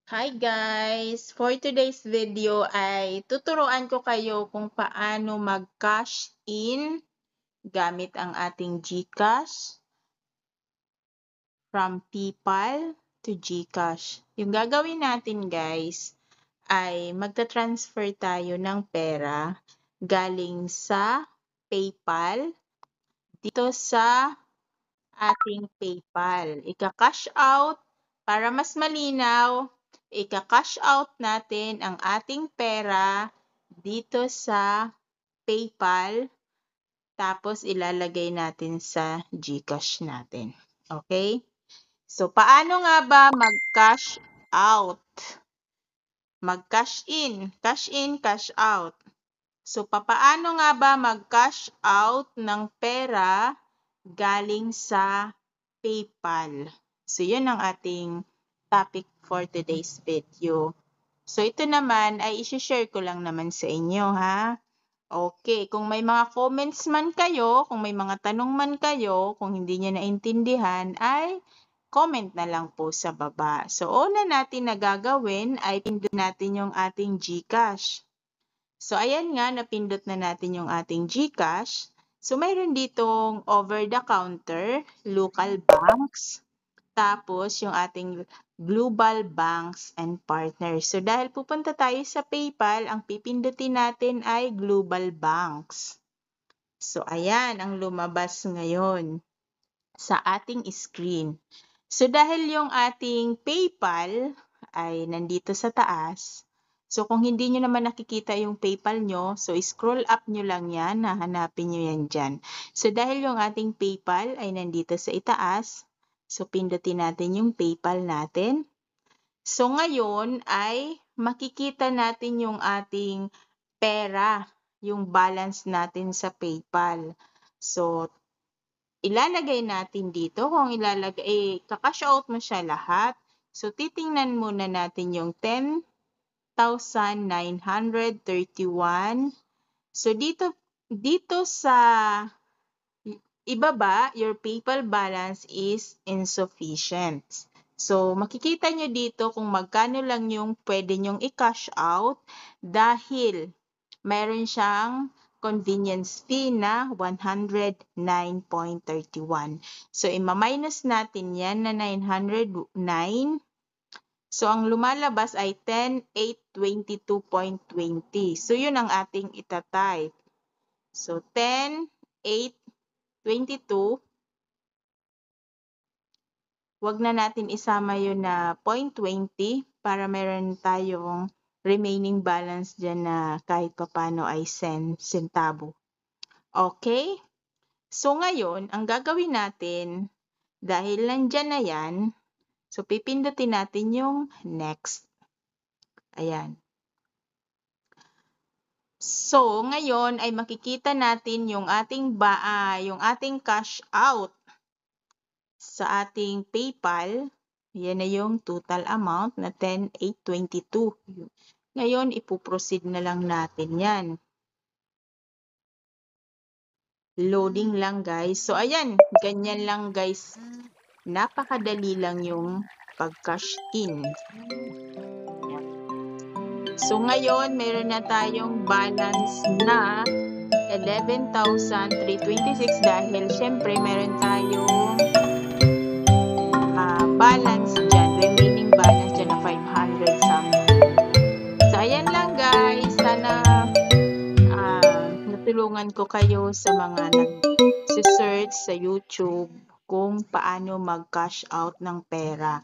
Hi guys! For today's video ay tuturuan ko kayo kung paano mag-cash in gamit ang ating GCash from PayPal to GCash. Yung gagawin natin guys ay magta-transfer tayo ng pera galing sa PayPal dito sa ating PayPal. Ika-cash out para mas malinaw. Ika-cash out natin ang ating pera dito sa PayPal, tapos ilalagay natin sa GCash natin. Okay? So, paano nga ba mag-cash out? Mag-cash in, cash out. So, papaano nga ba mag-cash out ng pera galing sa PayPal? So, yun ang ating topic for today's video. So, ito naman ay isi-share ko lang naman sa inyo, ha? Okay, kung may mga comments man kayo, kung may mga tanong man kayo, kung hindi nyo naintindihan, ay comment na lang po sa baba. So, una natin na gagawin ay pindot natin yung ating GCash. So, ayan nga, napindot na natin yung ating GCash. So, mayroon ditong over-the-counter, local banks, tapos yung ating global banks and partners. So, dahil pupunta tayo sa PayPal, ang pipindutin natin ay global banks. So, ayan ang lumabas ngayon sa ating screen. So, dahil yung ating PayPal ay nandito sa taas, so kung hindi nyo naman nakikita yung PayPal nyo, so scroll up nyo lang yan, hahanapin nyo yan dyan. So, dahil yung ating PayPal ay nandito sa itaas, so pindutin natin yung PayPal natin. So, ngayon ay makikita natin yung ating pera, yung balance natin sa PayPal. So, ilalagay natin dito, kung ilalagay, kakash out mo siya lahat. So, titingnan muna natin yung 10,931. So, dito sa ibaba, your PayPal balance is insufficient. So, makikita nyo dito kung magkano lang yung pwede nyong i-cash out dahil mayroon siyang convenience fee na 109.31. So, ima-minus natin yan na 909. So, ang lumalabas ay 10,822.20. So, yun ang ating itatype. So, 10,822. Wag na natin isama yun na 0.20 para meron tayong remaining balance dyan na kahit papano ay centavo. Okay? So, ngayon, ang gagawin natin, dahil nandyan na yan, so pipindutin natin yung next. Ayan. So, ngayon ay makikita natin yung ating cash out sa ating PayPal. Yan na yung total amount na 10,822. Ngayon, ipuproceed na lang natin yan. Loading lang guys. So, ayan. Ganyan lang guys. Napakadali lang yung pag-cash in. So, ngayon, meron na tayong balance na 11,326 dahil syempre meron tayong balance dyan, remaining balance dyan na 500 something. So, ayan lang guys. Sana natulungan ko kayo sa mga nag-search sa YouTube kung paano mag-cash out ng pera.